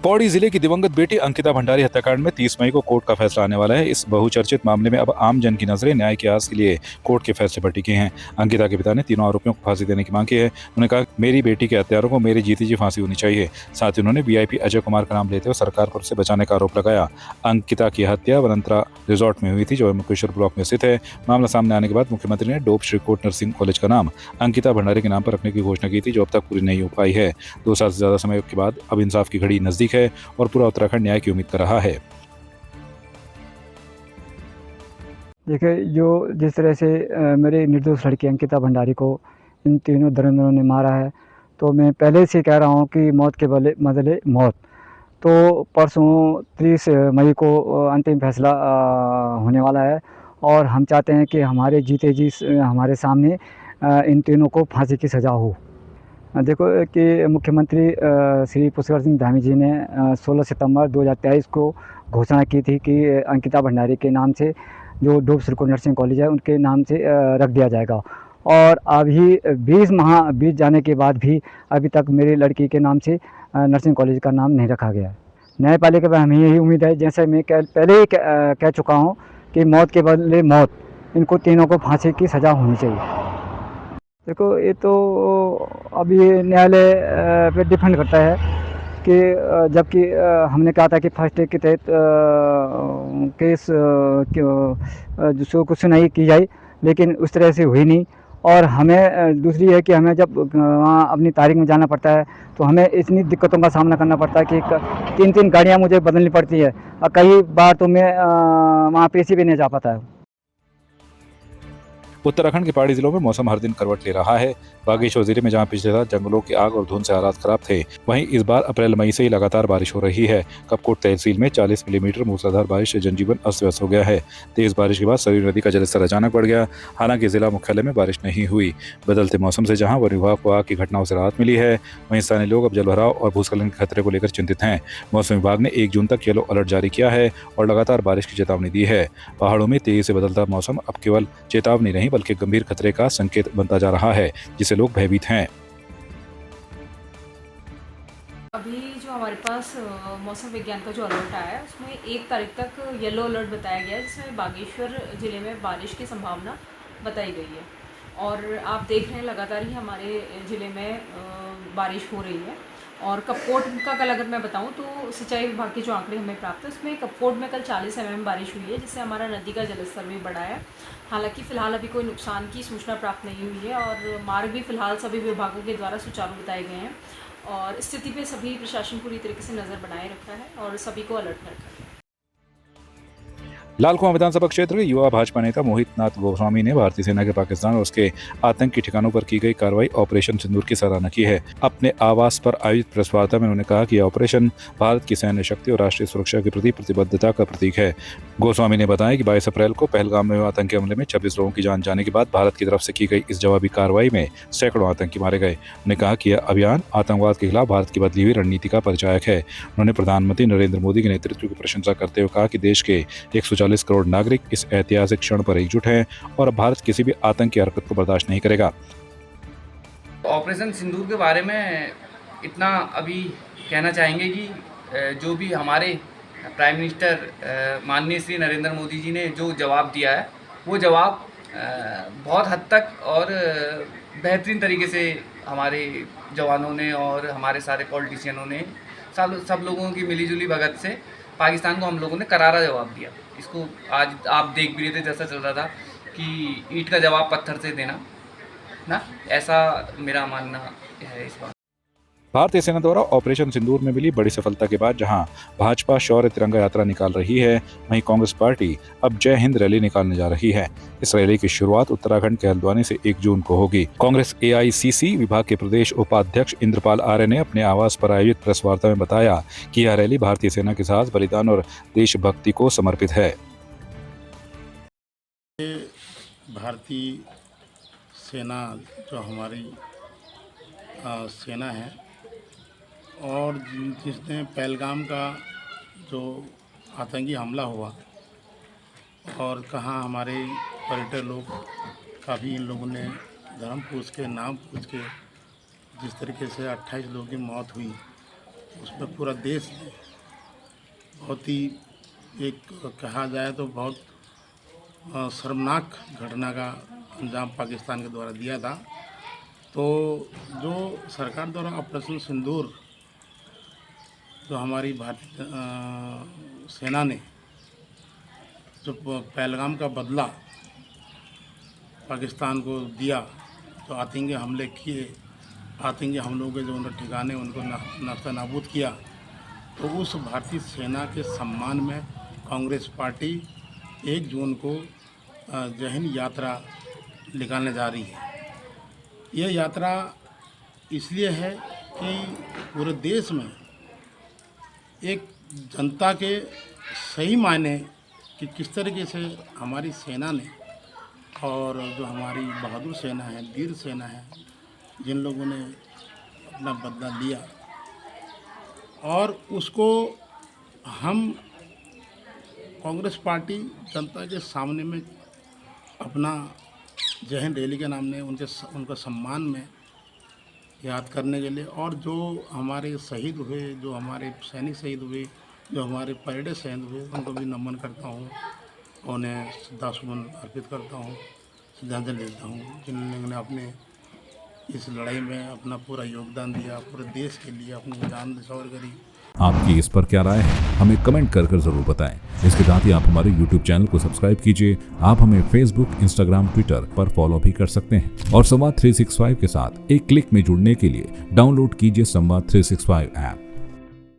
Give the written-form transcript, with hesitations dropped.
पौड़ी जिले की दिवंगत बेटी अंकिता भंडारी हत्याकांड में 30 मई को कोर्ट का फैसला आने वाला है। इस बहुचर्चित मामले में अब आम जन की नजरें न्याय के आस के लिए कोर्ट के फैसले पर टिकी हैं। अंकिता के पिता ने तीनों आरोपियों को फांसी देने की मांग की है। उन्होंने कहा, मेरी बेटी के हत्यारों को मेरी जीती जी फांसी होनी चाहिए। साथ ही उन्होंने वीआईपी अजय कुमार का नाम लेते हुए सरकार पर उसे बचाने का आरोप लगाया। अंकिता की हत्या वनंतरा रिजॉर्ट में हुई थी, जो मुकेश्वर ब्लॉक में स्थित है। मामला सामने आने के बाद मुख्यमंत्री ने डोप श्रीकोट नर्सिंग कॉलेज का नाम अंकिता भंडारी के नाम पर रखने की घोषणा की थी, जो अब तक पूरी नहीं हो पाई है। 2 साल से ज्यादा समय के बाद अब इंसाफ की घड़ी नजदीक है और पूरा उत्तराखंड न्याय की उम्मीद कर रहा है। देखिए, जो जिस तरह से मेरे निर्दोष लड़की अंकिता भंडारी को इन तीनों धुरंधरों ने मारा है, तो मैं पहले से कह रहा हूँ कि मौत के बदले मौत। तो परसों 30 मई को अंतिम फैसला होने वाला है और हम चाहते हैं कि हमारे जीते जी हमारे सामने इन तीनों को फांसी की सज़ा हो। देखो कि मुख्यमंत्री श्री पुष्कर सिंह धामी जी ने 16 सितंबर 2023 को घोषणा की थी कि अंकिता भंडारी के नाम से जो डोप श्रीकोट नर्सिंग कॉलेज है उनके नाम से रख दिया जाएगा। और अभी 20 माह बीत जाने के बाद भी अभी तक मेरी लड़की के नाम से नर्सिंग कॉलेज का नाम नहीं रखा गया है। न्यायपालिका पर हमें यही उम्मीद है, जैसे मैं पहले ही कह चुका हूँ कि मौत के बदले मौत, इनको तीनों को फांसी की सज़ा होनी चाहिए। देखो, ये तो अब ये न्यायालय पे डिपेंड करता है कि जबकि हमने कहा था कि फर्स्ट टेक के तहत केस जो कुछ सुनवाई की जाए, लेकिन उस तरह से हुई नहीं। और हमें दूसरी है कि हमें जब वहाँ अपनी तारीख में जाना पड़ता है तो हमें इतनी दिक्कतों का सामना करना पड़ता है कि 3-3 गाड़ियाँ मुझे बदलनी पड़ती है और कई बार तो मैं वहाँ पेशी भी नहीं जा पाता है। उत्तराखंड के पहाड़ी जिलों में मौसम हर दिन करवट ले रहा है। बागेश्वर जिले में जहां पिछले साल जंगलों की आग और धुंध से हालात खराब थे, वहीं इस बार अप्रैल मई से ही लगातार बारिश हो रही है। कपकोट तहसील में 40 मिलीमीटर मूसलाधार बारिश से जनजीवन अस्त व्यस्त हो गया है। तेज बारिश के बाद सरयू नदी का जलस्तर अचानक बढ़ गया। हालांकि जिला मुख्यालय में बारिश नहीं हुई। बदलते मौसम से जहां वन विभाग को आग की घटनाओं से राहत मिली है, वहीं स्थानीय लोग अब जलभराव और भूस्खलन के खतरे को लेकर चिंतित हैं। मौसम विभाग ने 1 जून तक येलो अलर्ट जारी किया है और लगातार बारिश की चेतावनी दी है। पहाड़ों में तेजी से बदलता मौसम अब केवल चेतावनी नहीं बल्कि गंभीर खतरे का संकेत बनता जा रहा है, जिससे लोग भयभीत हैं। अभी जो हमारे पास मौसम विज्ञान का जो अलर्ट आया है उसमें 1 तारीख तक येलो अलर्ट बताया गया है, जिसमें बागेश्वर ज़िले में बारिश की संभावना बताई गई है। और आप देख रहे हैं लगातार ही हमारे ज़िले में बारिश हो रही है। और कपकोट का कल अगर मैं बताऊं तो सिंचाई विभाग के जो आंकड़े हमें प्राप्त है उसमें कपकोट में कल 40 mm बारिश हुई है, जिससे हमारा नदी का जलस्तर भी बढ़ा है। हालांकि फ़िलहाल अभी कोई नुकसान की सूचना प्राप्त नहीं हुई है और मार्ग भी फ़िलहाल सभी विभागों के द्वारा सुचारू बताए गए हैं और स्थिति पे सभी प्रशासन पूरी तरीके से नज़र बनाए रखा है और सभी को अलर्ट में रखा है। लाल कुआं विधानसभा क्षेत्र के युवा भाजपा नेता मोहित नाथ गोस्वामी ने भारतीय सेना के पाकिस्तान और उसके आतंकी ठिकानों पर की गई कार्रवाई ऑपरेशन सिंदूर की सराहना की है। अपने आवास पर आयोजित प्रेस वार्ता में उन्होंने कहा कि यह ऑपरेशन भारत की सैन्य शक्ति और राष्ट्रीय सुरक्षा के प्रति प्रतिबद्धता का प्रतीक है। गोस्वामी ने बताया कि 22 अप्रैल को पहलगाम में हुए आतंकी हमले में 26 लोगों की जान जाने के बाद भारत की तरफ से की गई इस जवाबी कार्रवाई में सैकड़ों आतंकी मारे गए। उन्होंने कहा कि यह अभियान आतंकवाद के खिलाफ भारत की बदली हुई रणनीति का परिचायक है। उन्होंने प्रधानमंत्री नरेंद्र मोदी के नेतृत्व की प्रशंसा करते हुए कहा कि देश के 140 करोड़ नागरिक इस ऐतिहासिक क्षण पर एकजुट हैं और अब भारत किसी भी आतंकी हरकत को बर्दाश्त नहीं करेगा। ऑपरेशन सिंदूर के बारे में इतना अभी कहना चाहेंगे कि जो भी हमारे प्राइम मिनिस्टर माननीय श्री नरेंद्र मोदी जी ने जो जवाब दिया है, वो जवाब बहुत हद तक और बेहतरीन तरीके से हमारे जवानों ने और हमारे सारे पॉलिटिशियनों ने सब लोगों की मिलीजुली भगत से पाकिस्तान को हम लोगों ने करारा जवाब दिया। इसको आज आप देख भी रहे थे, जैसा चल रहा था कि ईंट का जवाब पत्थर से देना ना, ऐसा मेरा मानना है इस बात। भारतीय सेना द्वारा ऑपरेशन सिंदूर में मिली बड़ी सफलता के बाद जहां भाजपा शौर्य तिरंगा यात्रा निकाल रही है, वहीं कांग्रेस पार्टी अब जय हिंद रैली निकालने जा रही है। इस रैली की शुरुआत उत्तराखंड के हल्द्वानी से 1 जून को होगी। कांग्रेस एआईसीसी विभाग के प्रदेश उपाध्यक्ष इंद्रपाल आर्य ने अपने आवास पर आयोजित प्रेस वार्ता में बताया कि यह रैली भारतीय सेना के साहस, बलिदान और देशभक्ति को समर्पित है। भारतीय सेना जो हमारी सेना है और जिसने पहलगाम का जो आतंकी हमला हुआ और कहाँ हमारे पर्यटक लोग काफ़ी इन लोगों ने धर्म पूछ के नाम पूछ के जिस तरीके से 28 लोगों की मौत हुई, उसमें पूरा देश बहुत ही एक कहा जाए तो बहुत शर्मनाक घटना का अंजाम पाकिस्तान के द्वारा दिया था। तो जो सरकार द्वारा ऑपरेशन सिंदूर जो हमारी भारतीय सेना ने जो पहलगाम का बदला पाकिस्तान को दिया, तो आतंकी हमले किए, आतंकी हमलों के जो उनके ठिकाने उनको नाश्ता नाबूद किया, तो उस भारतीय सेना के सम्मान में कांग्रेस पार्टी 1 जून को जय हिंद यात्रा निकालने जा रही है। यह यात्रा इसलिए है कि पूरे देश में एक जनता के सही मायने कि किस तरीके से हमारी सेना ने और जो हमारी बहादुर सेना है, वीर सेना है, जिन लोगों ने अपना बदला लिया, और उसको हम कांग्रेस पार्टी जनता के सामने में अपना जय हिंद रैली के नाम ने उनका सम्मान में याद करने के लिए, और जो हमारे शहीद हुए, जो हमारे सैनिक शहीद हुए, जो हमारे परेड शहीद हुए, उनको भी नमन करता हूँ, उन्हें श्रद्धासुमन अर्पित करता हूँ, श्रद्धांजलि देता हूँ, जिन्होंने अपने इस लड़ाई में अपना पूरा योगदान दिया, पूरे देश के लिए अपनी जान न्यौछावर करी। आपकी इस पर क्या राय है, हमें कमेंट कर जरूर बताएं। इसके साथ ही आप हमारे YouTube चैनल को सब्सक्राइब कीजिए। आप हमें Facebook, Instagram, Twitter पर फॉलो भी कर सकते हैं, और संवाद 365 के साथ एक क्लिक में जुड़ने के लिए डाउनलोड कीजिए संवाद 365 ऐप।